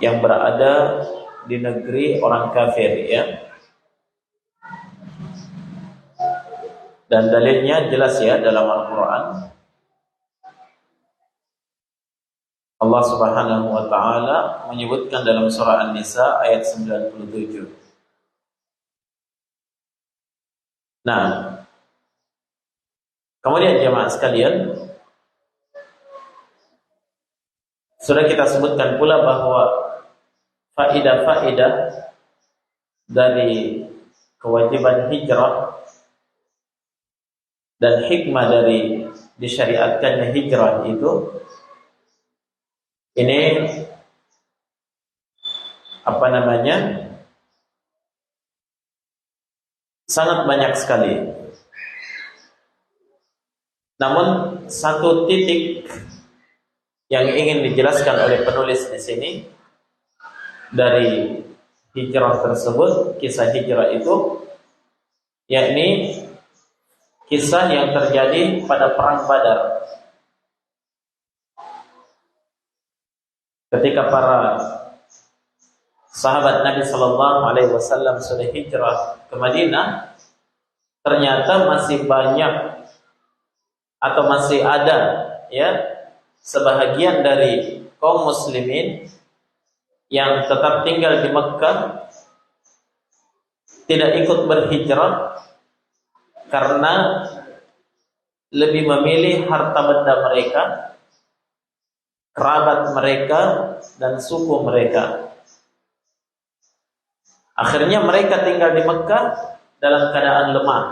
yang berada di negeri orang kafir, ya. Dan dalilnya jelas ya dalam Al-Quran. Allah Subhanahu wa taala menyebutkan dalam surah An-Nisa ayat 97. Nah, kemudian jemaah sekalian, sudah kita sebutkan pula bahwa faidah-faidah dari kewajiban hijrah dan hikmah dari disyariatkannya hijrah itu, ini sangat banyak sekali. Namun satu titik yang ingin dijelaskan oleh penulis di sini dari hijrah tersebut, kisah hijrah itu, yakni kisah yang terjadi pada perang Badar. Ketika para sahabat Nabi Sallallahu Alaihi Wasallam sudah hijrah ke Madinah, ternyata masih banyak atau masih ada, ya, sebahagian dari kaum muslimin yang tetap tinggal di Mekkah, tidak ikut berhijrah karena lebih memilih harta benda mereka, kerabat mereka, dan suku mereka. Akhirnya mereka tinggal di Mekkah dalam keadaan lemah.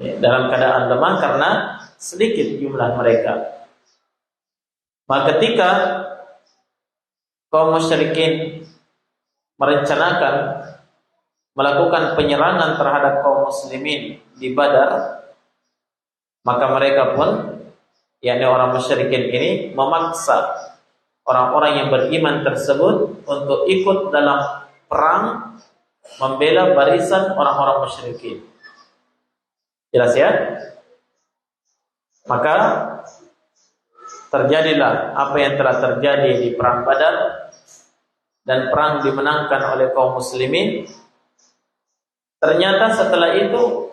Dalam keadaan lemah karena sedikit jumlah mereka. Maka ketika kaum musyrikin merencanakan melakukan penyerangan terhadap kaum muslimin di Badar, maka mereka pun, yakni orang musyrikin ini, memaksa orang-orang yang beriman tersebut untuk ikut dalam perang membela barisan orang-orang musyrikin. Jelas ya? Maka terjadilah apa yang telah terjadi di perang Badar, dan perang dimenangkan oleh kaum muslimin. Ternyata setelah itu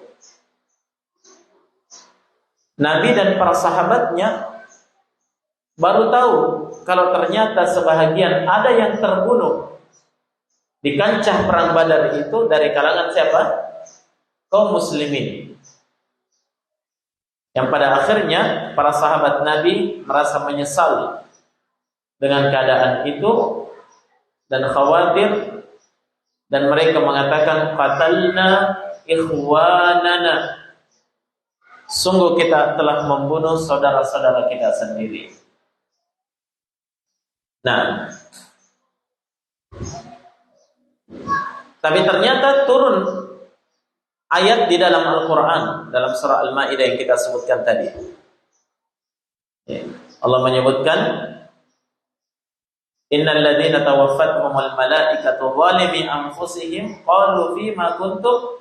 Nabi dan para sahabatnya baru tahu kalau ternyata sebahagian ada yang terbunuh di kancah perang Badar itu dari kalangan siapa? Kaum muslimin. Yang pada akhirnya para sahabat Nabi merasa menyesal dengan keadaan itu dan khawatir, dan mereka mengatakan, qatalna ikhwanana, sungguh kita telah membunuh saudara-saudara kita sendiri. Nah, tapi ternyata turun ayat di dalam Al-Quran, dalam surah Al-Ma'idah yang kita sebutkan tadi. Allah menyebutkan, innal ladzina tawaffatuhumul malaikatu zalimi anfusihim qalu fima kuntum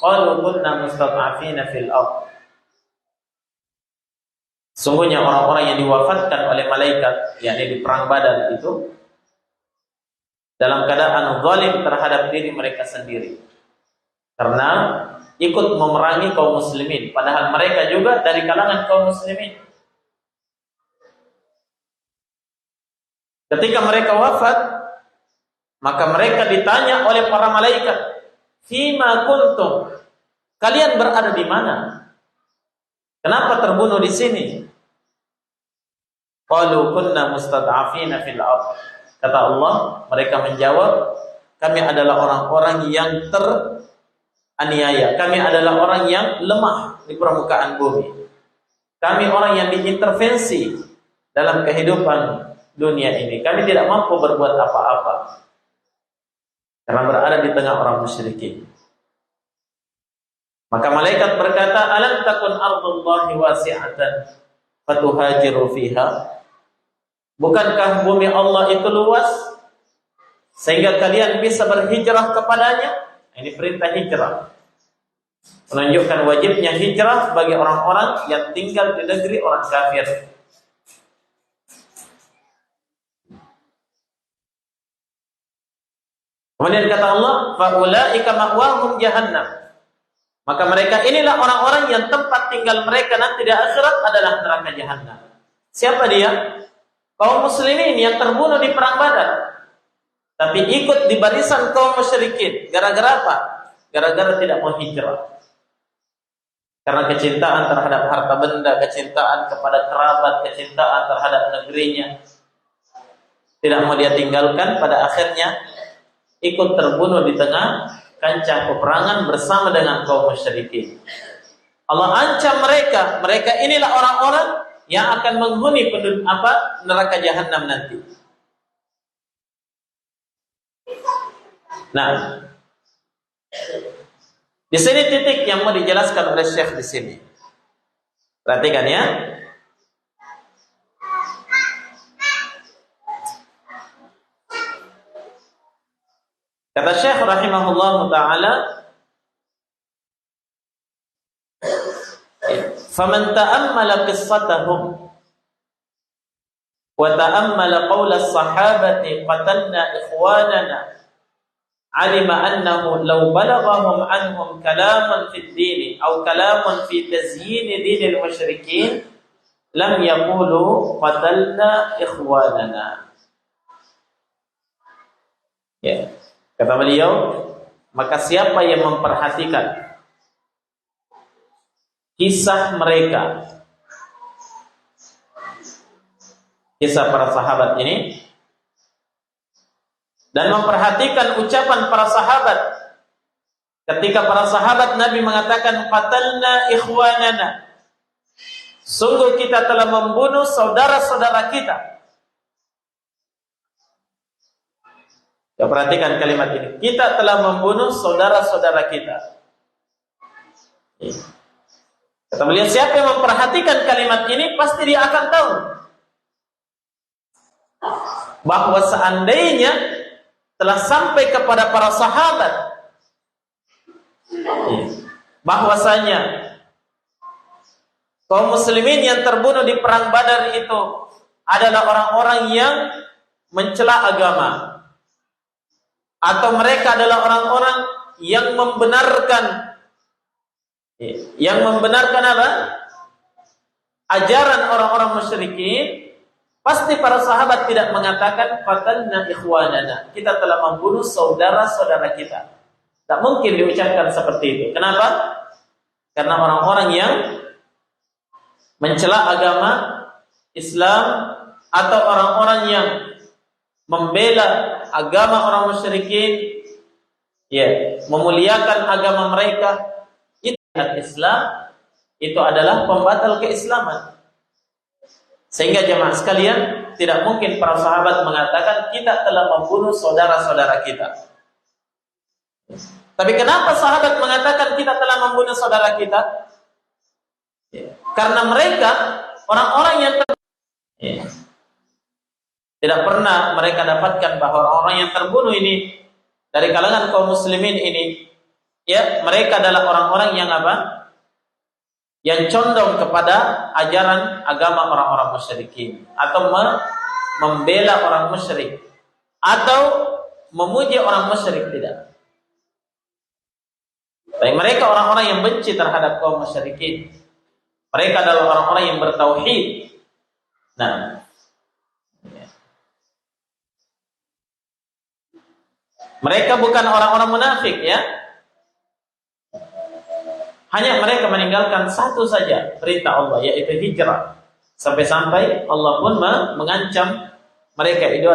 qalu kunna mustad'afina fil ardh. Sungguhnya orang-orang yang diwafatkan oleh malaikat, yakni di perang Badar itu, dalam keadaan zalim terhadap diri mereka sendiri, karena ikut memerangi kaum muslimin, padahal mereka juga dari kalangan kaum muslimin. Ketika mereka wafat, maka mereka ditanya oleh para malaikat, fima kuntum, kalian berada di mana? Kenapa terbunuh di sini? Qalu kunna mustad'afina fil ardh. Kata Allah, mereka menjawab, kami adalah orang-orang yang teraniaya, kami adalah orang yang lemah di permukaan bumi, kami orang yang diintervensi dalam kehidupan dunia ini, kami tidak mampu berbuat apa-apa karena berada di tengah orang musyrikin. Maka malaikat berkata, alam takun ardullahi wasi'atan fatuhajiru fiha, bukankah bumi Allah itu luas sehingga kalian bisa berhijrah kepadanya? Ini perintah hijrah, menunjukkan wajibnya hijrah bagi orang-orang yang tinggal di negeri orang kafir. Kemudian kata Allah, faulaika ma'wahum jahannam. Maka mereka inilah orang-orang yang tempat tinggal mereka nanti di akhirat adalah neraka jahanam. Siapa dia? Kaum muslimin yang terbunuh di perang Badar, tapi ikut di barisan kaum musyrikin. Gara-gara apa? Gara-gara tidak mau hijrah. Karena kecintaan terhadap harta benda, kecintaan kepada kerabat, kecintaan terhadap negerinya, tidak mau dia tinggalkan, pada akhirnya ikut terbunuh di tengah kancah peperangan bersama dengan kaum musyrikin. Allah ancam mereka, mereka inilah orang-orang yang akan menghuni neraka jahanam nanti. Nah, di sini titik yang mau dijelaskan oleh Syekh di sini. Perhatikan ya. Kata Syekh rahimahullah taala, "Faman ta'ammala qissatahum wa ta'ammala qawla as-sahabati qatalna ikhwanana, 'alima annahu law balaghahum anhum kalaman fid din aw kalaman fi tazyin dinil musyrikin lam yaqulu qatalna ikhwanana." Ya. Kata beliau, maka siapa yang memperhatikan kisah mereka, kisah para sahabat ini, dan memperhatikan ucapan para sahabat ketika para sahabat Nabi mengatakan qatalna ikhwanana, sungguh kita telah membunuh saudara-saudara kita. Ya, perhatikan kalimat ini. Kita telah membunuh saudara-saudara kita. Kata beliau, siapa yang memperhatikan kalimat ini, pasti dia akan tahu bahwa seandainya telah sampai kepada para sahabat bahwasanya kaum muslimin yang terbunuh di perang Badar itu adalah orang-orang yang mencela agama, atau mereka adalah orang-orang yang membenarkan apa? Ajaran orang-orang musyrikin, pasti para sahabat tidak mengatakan qatalna ikhwanana, kita telah membunuh saudara-saudara kita. Tak mungkin diucapkan seperti itu. Kenapa? Karena orang-orang yang mencela agama Islam atau orang-orang yang membela agama orang musyrikin, ya, memuliakan agama mereka, itu Islam, itu adalah pembatal keislaman. Sehingga jemaah sekalian, tidak mungkin para sahabat mengatakan kita telah membunuh saudara-saudara kita. Tapi kenapa sahabat mengatakan kita telah membunuh saudara kita? Ya, karena mereka orang-orang yang tidak pernah mereka dapatkan bahwa orang-orang yang terbunuh ini dari kalangan kaum muslimin ini, ya, mereka adalah orang-orang yang apa? Yang condong kepada ajaran agama orang-orang musyrikin, atau membela orang musyrik, atau memuji orang musyrik, tidak. Tapi mereka orang-orang yang benci terhadap kaum musyrikin. Mereka adalah orang-orang yang bertauhid. Nah, mereka bukan orang-orang munafik, ya. Hanya mereka meninggalkan satu saja perintah Allah, yaitu hijrah. Sampai-sampai Allah pun mengancam mereka itu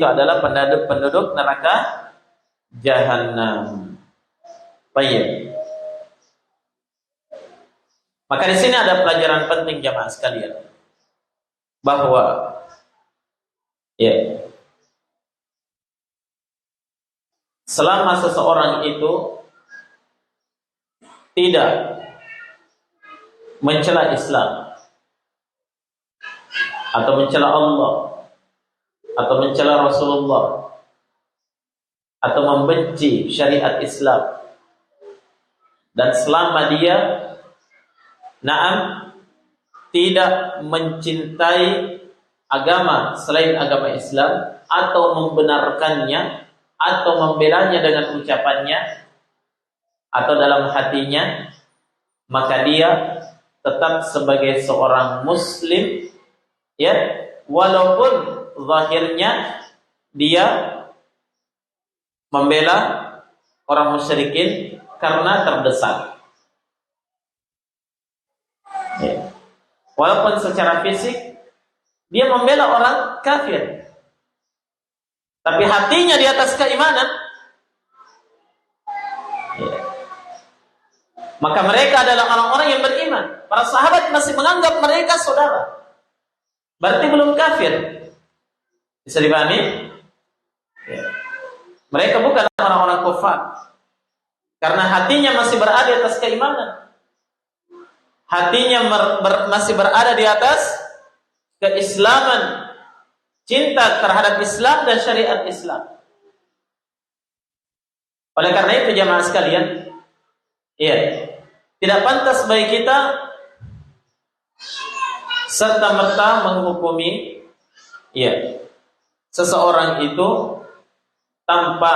adalah penduduk neraka jahanam. Baik. Maka di sini ada pelajaran penting jemaah sekalian, bahwa ya, selama seseorang itu tidak mencela Islam, atau mencela Allah, atau mencela Rasulullah, atau membenci syariat Islam, dan selama dia tidak mencintai agama selain agama Islam atau membenarkannya, atau membelanya dengan ucapannya atau dalam hatinya, maka dia tetap sebagai seorang muslim, ya, walaupun zahirnya dia membela orang musyrikin karena terdesak. Ya. Walaupun secara fisik dia membela orang kafir, tapi hatinya di atas keimanan, ya, maka mereka adalah orang-orang yang beriman. Para sahabat masih menganggap mereka saudara, berarti belum kafir. Bisa dipahami? Ya. Mereka bukan orang-orang kufar, karena hatinya masih berada di atas keimanan. Hatinya masih berada di atas keislaman, cinta terhadap Islam dan syariat Islam. Oleh karena itu jamaah sekalian, ya, tidak pantas bagi kita serta-merta menghukumi, ya, seseorang itu tanpa,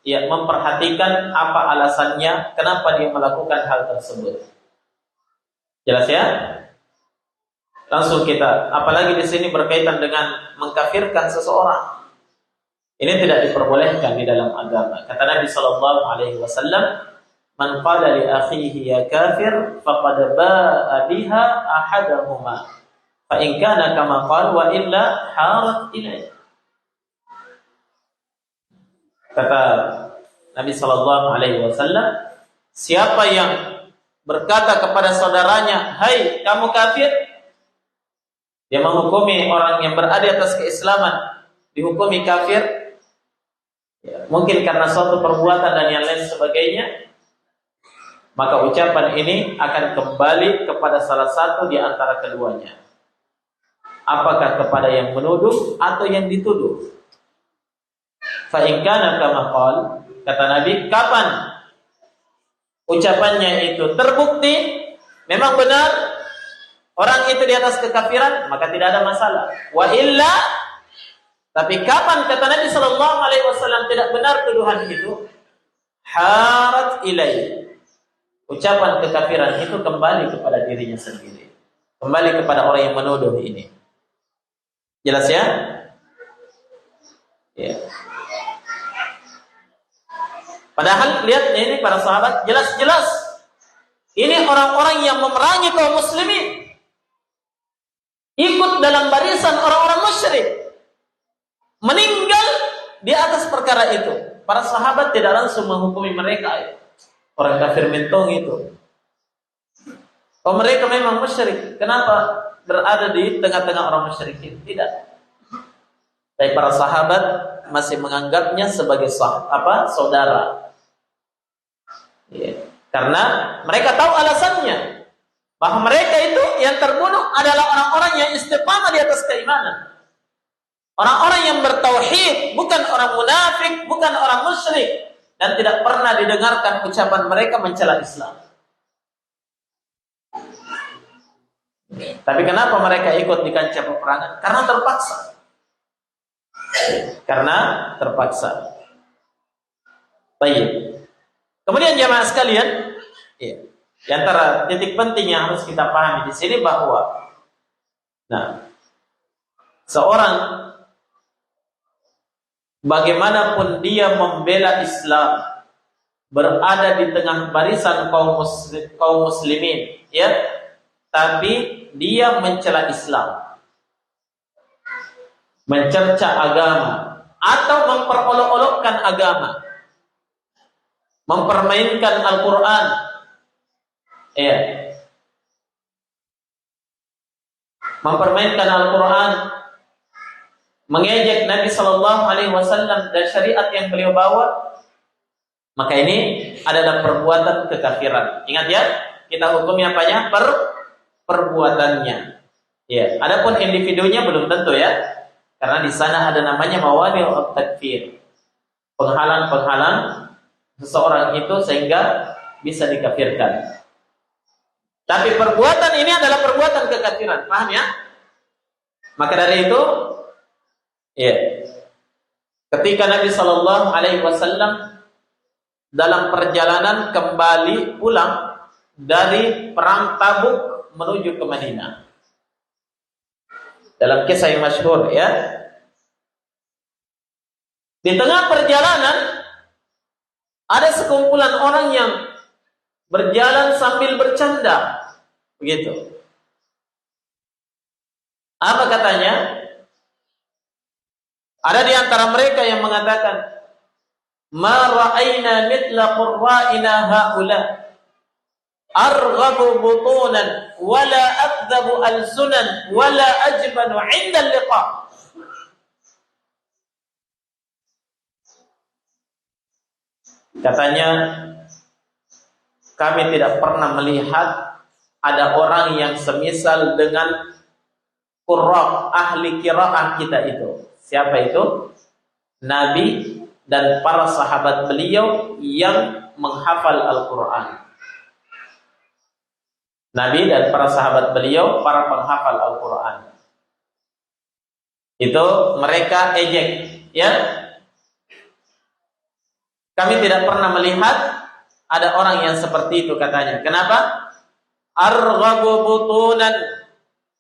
ya, memperhatikan apa alasannya kenapa dia melakukan hal tersebut. Jelas ya? Langsung kita, apalagi di sini berkaitan dengan mengkafirkan seseorang. Ini tidak diperbolehkan di dalam agama. Kata Nabi sallallahu alaihi wasallam, "Man qala li akhihi ya kafir faqad ba'a biha ahaduhuma. Fa in kana kama qala wa illa harat ilaihi." Kata Nabi sallallahu alaihi wasallam, siapa yang berkata kepada saudaranya, "Hai, kamu kafir," dia menghukumi orang yang berada di atas keislaman dihukumi kafir, ya, mungkin karena suatu perbuatan dan yang lain sebagainya, maka ucapan ini akan kembali kepada salah satu di antara keduanya. Apakah kepada yang menuduh atau yang dituduh? Fa in kana kama qala, kata Nabi, kapan ucapannya itu terbukti memang benar orang itu di atas kekafiran, maka tidak ada masalah. Wa illa, tapi kapan kata Nabi sallallahu alaihi wasallam tidak benar tuduhan itu, harat ilai, ucapan kekafiran itu kembali kepada dirinya sendiri, kembali kepada orang yang menuduh ini. Jelas ya? Ya. Padahal lihat ini para sahabat jelas-jelas ini orang-orang yang memerangi kaum muslimin, ikut dalam barisan orang-orang musyrik, meninggal di atas perkara itu. Para sahabat tidak langsung menghukumi mereka, orang kafir mentong itu. Oh, mereka memang musyrik, kenapa berada di tengah-tengah orang musyrikin? Tidak. Tapi para sahabat masih menganggapnya sebagai saudara. Ya. Karena mereka tahu alasannya, bahwa mereka itu yang terbunuh adalah orang-orang yang istiqamah di atas keimanan, orang-orang yang bertauhid, bukan orang munafik, bukan orang musyrik, dan tidak pernah didengarkan ucapan mereka mencela Islam. Tapi kenapa mereka ikut di kancah peperangan? Karena terpaksa. Karena terpaksa. Baik. Kemudian jamaah sekalian, ya, di antara titik penting yang harus kita pahami di sini bahwa, nah, seorang bagaimanapun dia membela Islam, berada di tengah barisan kaum muslimin, ya, tapi dia mencela Islam, mencerca agama, atau memperolok-olokkan agama, mempermainkan Al-Quran, ya, mempermainkan Al-Quran, mengejek Nabi Sallallahu Alaihi Wasallam dan syariat yang beliau bawa, maka ini adalah perbuatan kekafiran. Ingat ya, kita hukumnya apanya? Perbuatannya. Ya, adapun individunya belum tentu ya, karena di sana ada namanya mawani'ut takfir, penghalang-penghalang seseorang itu sehingga bisa dikafirkan. Tapi perbuatan ini adalah perbuatan kekafiran, paham ya? Maka dari itu, ya, ketika Nabi Shallallahu Alaihi Wasallam dalam perjalanan kembali pulang dari perang Tabuk menuju ke Madinah. Dalam kisah yang masyhur ya. Di tengah perjalanan ada sekumpulan orang yang berjalan sambil bercanda. Begitu. Apa katanya? Ada di antara mereka yang mengatakan, "Ma ra'ayna mithla qurra'ina haula arghabu butunan wala akdhabu alsunan wala ajbanu 'inda al-liqa." Katanya, kami tidak pernah melihat ada orang yang semisal dengan qurra, ahli qiraah kita itu. Siapa itu? Nabi dan para sahabat beliau yang menghafal Al-Quran. Nabi dan para sahabat beliau, para penghafal Al-Quran. Itu mereka ejek, ya. Kami tidak pernah melihat ada orang yang seperti itu, katanya. Kenapa? Arghabu butunan,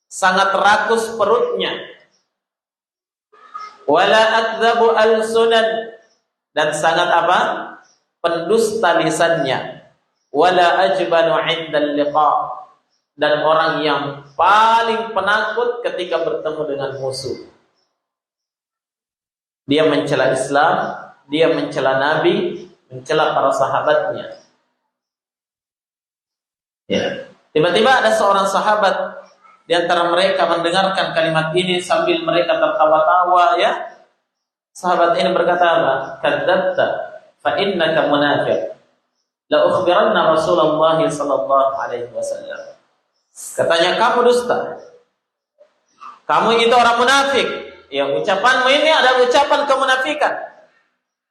sangat rakus perutnya. Wala akdzabu alsunan, dan sangat apa? Pendusta lisannya. Wala ajbanu 'indal liqa, dan orang yang paling penakut ketika bertemu dengan musuh. Dia mencela Islam, dia mencela Nabi, mencela para sahabatnya. Ya. Tiba-tiba ada seorang sahabat di antara mereka mendengarkan kalimat ini sambil mereka tertawa-tawa, ya. Sahabat ini berkata apa? Kadzdzabta fa innaka munafiq. La ukhbiranna Rasulullah sallallahu alaihi wasallam. Katanya, kamu dusta. Kamu itu orang munafik. Ya, ucapanmu ini adalah ucapan kemunafikan.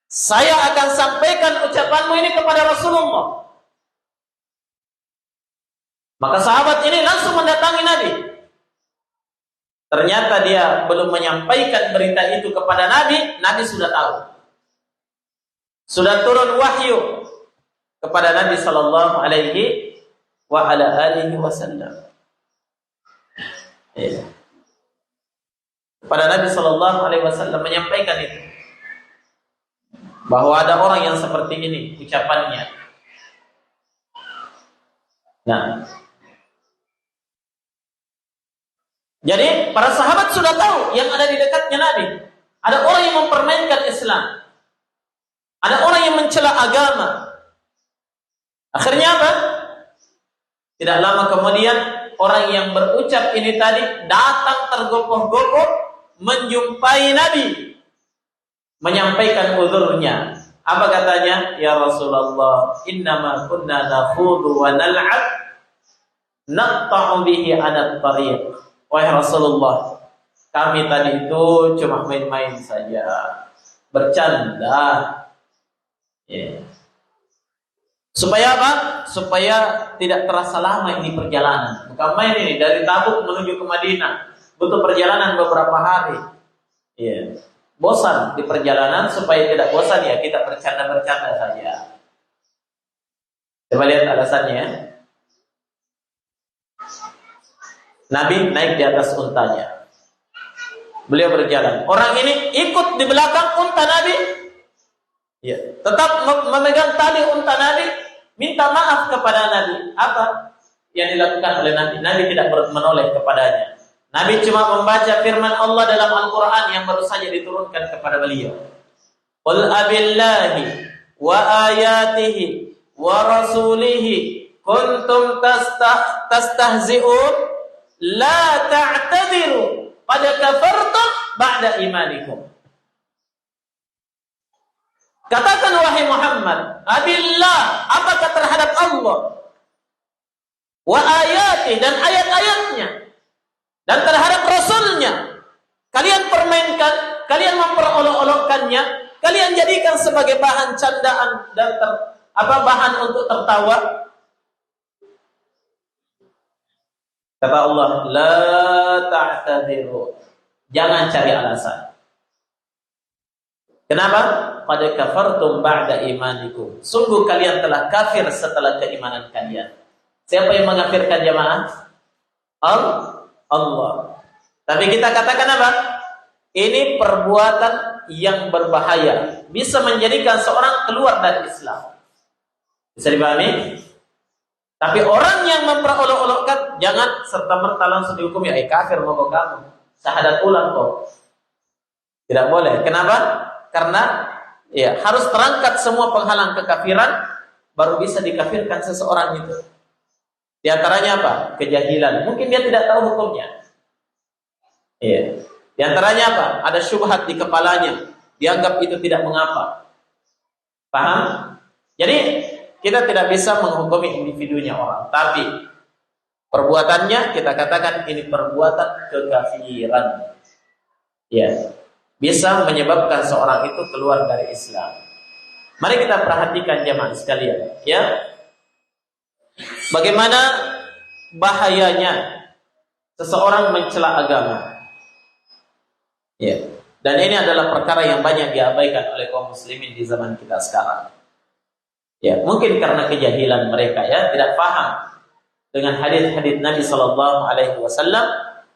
Saya akan sampaikan ucapanmu ini kepada Rasulullah. Maka sahabat ini langsung mendatangi Nabi. Ternyata dia belum menyampaikan berita itu kepada Nabi, Nabi sudah tahu. Sudah turun wahyu kepada Nabi sallallahu alaihi wa ala alihi wasallam. Ya. Kepada Nabi sallallahu alaihi wasallam menyampaikan itu. Bahwa ada orang yang seperti ini ucapannya. Nah, jadi para sahabat sudah tahu yang ada di dekatnya Nabi. Ada orang yang mempermainkan Islam. Ada orang yang mencela agama. Akhirnya apa? Tidak lama kemudian orang yang berucap ini tadi datang tergopoh-gopoh menjumpai Nabi, menyampaikan uzurnya. Apa katanya? Ya Rasulullah, innama kunna nakhudu wa nal'ab naqta'u bihi 'ala at-tariq. Wahai Rasulullah, kami tadi itu cuma main-main saja, bercanda. Ya. Supaya apa? Supaya tidak terasa lama ini perjalanan. Bukan main ini, dari Tabuk menuju ke Madinah butuh perjalanan beberapa hari. Ya. Bosan di perjalanan, supaya tidak bosan ya kita bercanda-bercanda saja. Coba lihat alasannya. Nabi naik di atas untanya. Beliau berjalan. Orang ini ikut di belakang unta Nabi. Ya, tetap memegang tali unta Nabi, minta maaf kepada Nabi. Apa yang dilakukan oleh Nabi? Nabi tidak menoleh kepadanya. Nabi cuma membaca firman Allah dalam Al-Quran yang baru saja diturunkan kepada beliau. Qul abillahi wa ayatihi wa rasulihi kuntum tastahzi'un la ta'tadiru qad kafartum ba'da imanikum. Katakan wahai Muhammad, abillah, apakah terhadap Allah, wa ayati, dan ayat-ayatnya, dan terhadap Rasulnya kalian permainkan, kalian memperolok-olokkannya, kalian jadikan sebagai bahan candaan dan bahan untuk tertawa. Kata Allah, la ta'tadiru, jangan cari alasan. Kenapa? Qad kafartum ba'da imanikum. Sungguh kalian telah kafir setelah keimanan kalian. Siapa yang mengkafirkan jamaah? Allah. Tapi kita katakan apa? Ini perbuatan yang berbahaya, bisa menjadikan seorang keluar dari Islam. Bisa dipahami? Tapi orang yang memperolok-olokkan, jangan serta-merta langsung dihukum, ya kafir mau kamu. Syahadat ulang kok. Tidak boleh. Kenapa? Karena ya harus terangkat semua penghalang kekafiran, baru bisa dikafirkan seseorang itu. Di antaranya apa? Kejahilan. Mungkin dia tidak tahu hukumnya. Iya. Di antaranya apa? Ada syubhat di kepalanya, dianggap itu tidak mengapa. Paham? Jadi kita tidak bisa menghukumi individunya orang, tapi perbuatannya kita katakan ini perbuatan kekafiran. Ya, bisa menyebabkan seorang itu keluar dari Islam. Mari kita perhatikan jemaah sekalian, ya. Bagaimana bahayanya seseorang mencela agama. Ya. Dan ini adalah perkara yang banyak diabaikan oleh kaum muslimin di zaman kita sekarang. Ya, mungkin karena kejahilan mereka, ya, tidak paham dengan hadis-hadis Nabi sallallahu alaihi wasallam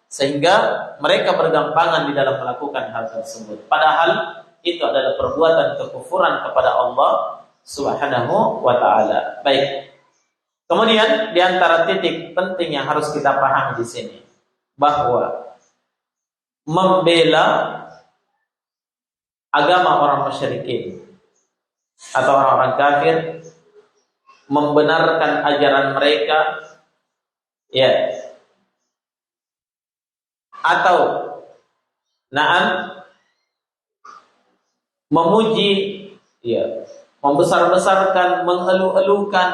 sehingga mereka bergampangan di dalam melakukan hal tersebut. Padahal itu adalah perbuatan kekufuran kepada Allah Subhanahu wa taala. Baik. Kemudian di antara titik penting yang harus kita pahami di sini bahwa membela agama orang musyrikin atau orang-orang kafir, membenarkan ajaran mereka, ya, atau memuji, ya, membesar-besarkan, mengeluh-elukan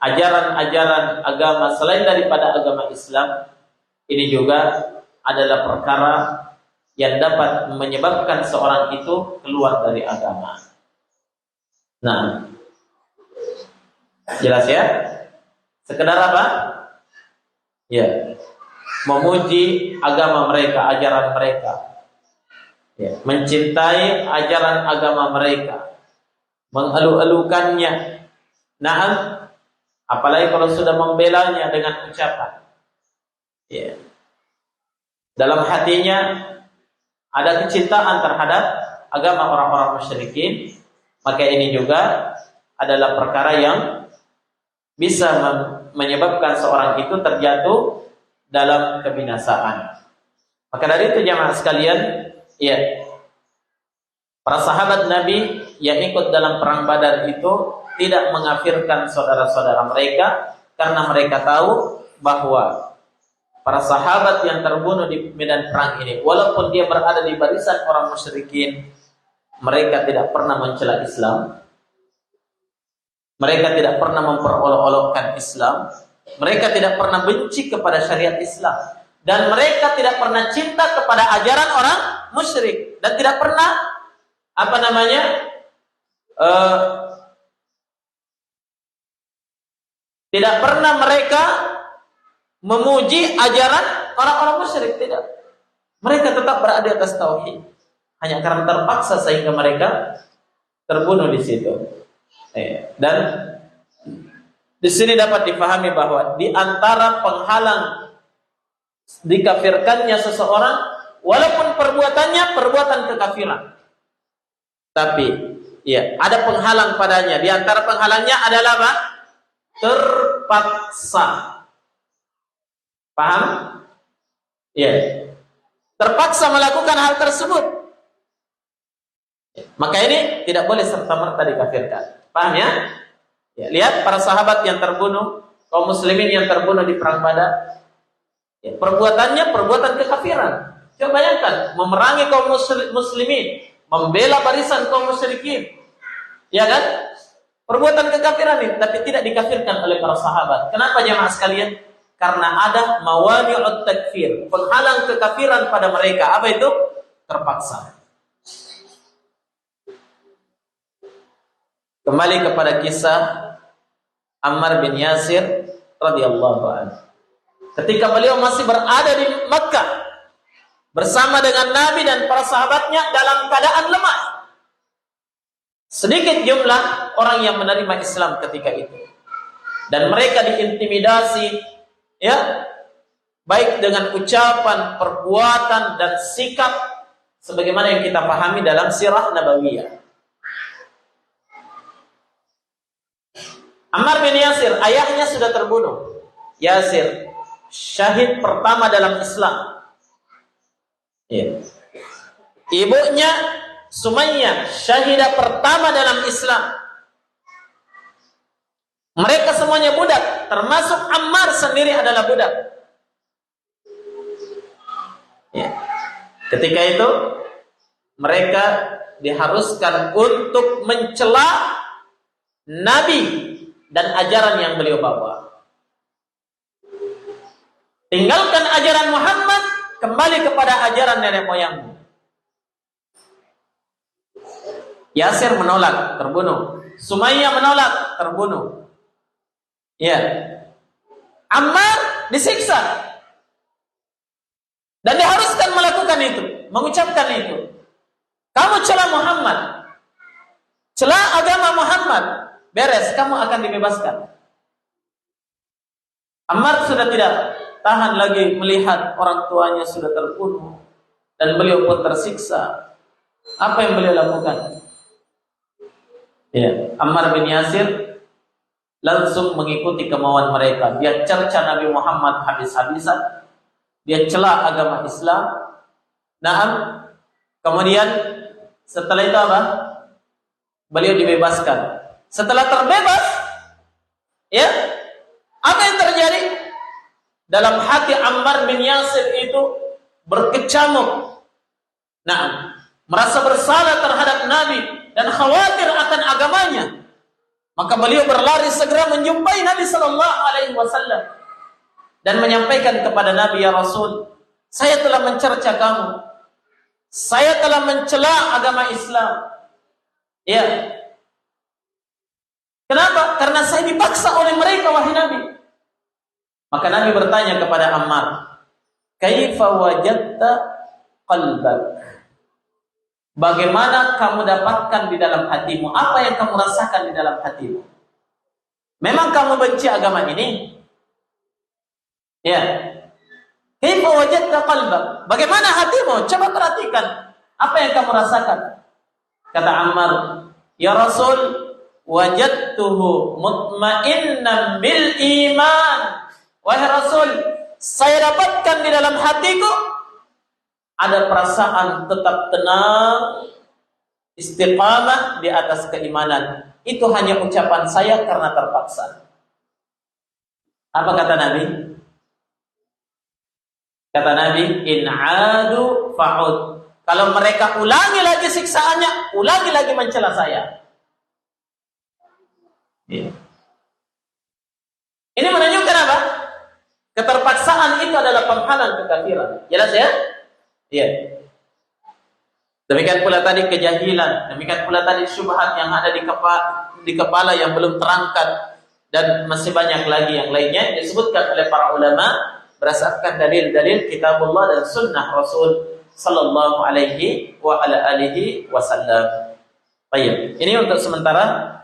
ajaran-ajaran agama selain daripada agama Islam, ini juga adalah perkara yang dapat menyebabkan seorang itu keluar dari agama. Nah, jelas ya? Sekedar apa? Ya, memuji agama mereka, ajaran mereka, ya, mencintai ajaran agama mereka, mengeluh-elukannya. Nah, apalagi kalau sudah membelanya dengan ucapan, ya, dalam hatinya ada kecintaan terhadap agama orang-orang musyrikin, maka ini juga adalah perkara yang bisa menyebabkan seorang itu terjatuh dalam kebinasaan. Maka dari itu jamaah sekalian, ya, para sahabat Nabi yang ikut dalam perang Badar itu tidak mengkafirkan saudara-saudara mereka karena mereka tahu bahwa para sahabat yang terbunuh di medan perang ini, walaupun dia berada di barisan orang musyrikin, mereka tidak pernah mencela Islam. Mereka tidak pernah memperolok-olokkan Islam. Mereka tidak pernah benci kepada syariat Islam. Dan mereka tidak pernah cinta kepada ajaran orang musyrik. Dan tidak pernah, tidak pernah mereka memuji ajaran orang-orang musyrik, tidak. Mereka tetap berada di atas tauhid. Hanya karena terpaksa sehingga mereka terbunuh di situ. Dan di sini dapat dipahami bahwa di antara penghalang dikafirkannya seseorang, walaupun perbuatannya perbuatan kekafiran, tapi ya ada penghalang padanya. Di antara penghalangnya adalah apa? Terpaksa. Paham? Ya. Terpaksa melakukan hal tersebut. Maka ini tidak boleh serta-merta dikafirkan. Paham ya? Ya, lihat para sahabat yang terbunuh, kaum muslimin yang terbunuh di perang Badar. Ya, perbuatannya perbuatan kekafiran. Coba bayangkan, memerangi kaum muslimin, membela barisan kaum musyrikin. Ya kan? Perbuatan kekafiran ini, tapi tidak dikafirkan oleh para sahabat. Kenapa jemaah sekalian? Karena ada mawani'ut takfir, penghalang kekafiran pada mereka. Apa itu? Terpaksa. Kembali kepada kisah Ammar bin Yasir radhiyallahu anhu. Ketika beliau masih berada di Makkah, bersama dengan Nabi dan para sahabatnya dalam keadaan lemah. Sedikit jumlah orang yang menerima Islam ketika itu. Dan mereka diintimidasi, ya, baik dengan ucapan, perbuatan, dan sikap sebagaimana yang kita pahami dalam sirah nabawiyah. Ammar bin Yasir, ayahnya sudah terbunuh. Yasir, syahid pertama dalam Islam. Ya. Ibunya Sumayyah, syahidah pertama dalam Islam. Mereka semuanya budak, termasuk Ammar sendiri adalah budak. Ya. Ketika itu mereka diharuskan untuk mencela Nabi dan ajaran yang beliau bawa. Tinggalkan ajaran Muhammad, kembali kepada ajaran nenek moyangmu. Yasir menolak, terbunuh. Sumayyah menolak, terbunuh. Ya. Ammar disiksa. Dan diharuskan melakukan itu, mengucapkan itu. Kamu cela Muhammad, cela agama Muhammad, beres, kamu akan dibebaskan. Ammar sudah tidak tahan lagi melihat orang tuanya sudah terbunuh dan beliau pun tersiksa. Apa yang beliau lakukan? Ya, Ammar bin Yasir langsung mengikuti kemauan mereka. Dia cerca Nabi Muhammad habis-habisan. Dia cela agama Islam. Naam. Kemudian setelah itu apa? Beliau dibebaskan. Setelah terbebas, ya, apa yang terjadi? Dalam hati Ammar bin Yasir itu berkecamuk. Naam. Merasa bersalah terhadap Nabi dan khawatir akan agamanya. Maka beliau berlari segera menjumpai Nabi sallallahu alaihi wasallam dan menyampaikan kepada Nabi, ya Rasul, saya telah mencerca kamu. Saya telah mencela agama Islam. Ya. Kenapa? Karena saya dipaksa oleh mereka, wahai Nabi. Maka Nabi bertanya kepada Ammar, "Kaifa wajadta qalbak?" Bagaimana kamu dapatkan di dalam hatimu? Apa yang kamu rasakan di dalam hatimu? Memang kamu benci agama ini? Ya. Kaifa wajadta qalbak? Bagaimana hatimu? Coba perhatikan apa yang kamu rasakan. Kata Ammar, "Ya Rasul, wajadtuhu mutmainnan bil iman." Wahai Rasul, saya dapatkan di dalam hatiku ada perasaan tetap tenang, istiqamah di atas keimanan. Itu hanya ucapan saya karena terpaksa. Apa kata Nabi? Kata Nabi, "In adu fa'ud." Kalau mereka ulangi lagi siksaannya, ulangi lagi mencela saya. Ya. Ini menunjukkan apa? Keterpaksaan itu adalah penghalang kekafiran. Jelas ya? Iya. Demikian pula tadi kejahilan, demikian pula tadi syubhat yang ada di kepala yang belum terangkat, dan masih banyak lagi yang lainnya disebutkan oleh para ulama berdasarkan dalil-dalil kitabullah dan sunnah Rasul sallallahu alaihi wa ala alihi wasallam. Baik, ini untuk sementara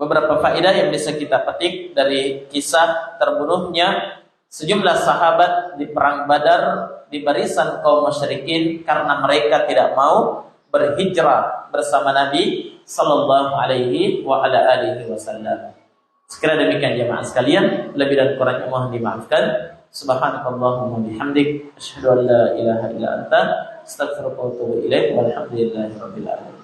beberapa faedah yang bisa kita petik dari kisah terbunuhnya sejumlah sahabat di perang Badar di barisan kaum musyrikin karena mereka tidak mau berhijrah bersama Nabi sallallahu alaihi wa ala alihi wasallam. Sekira demikian jemaah sekalian, lebih dan kurangnya mohon dimaafkan. Subhanakallahumma bihamdik, asyhadu an la ilaha illa anta, astaghfiruka wa atubu ilaik, walhamdulillahi rabbil alamin.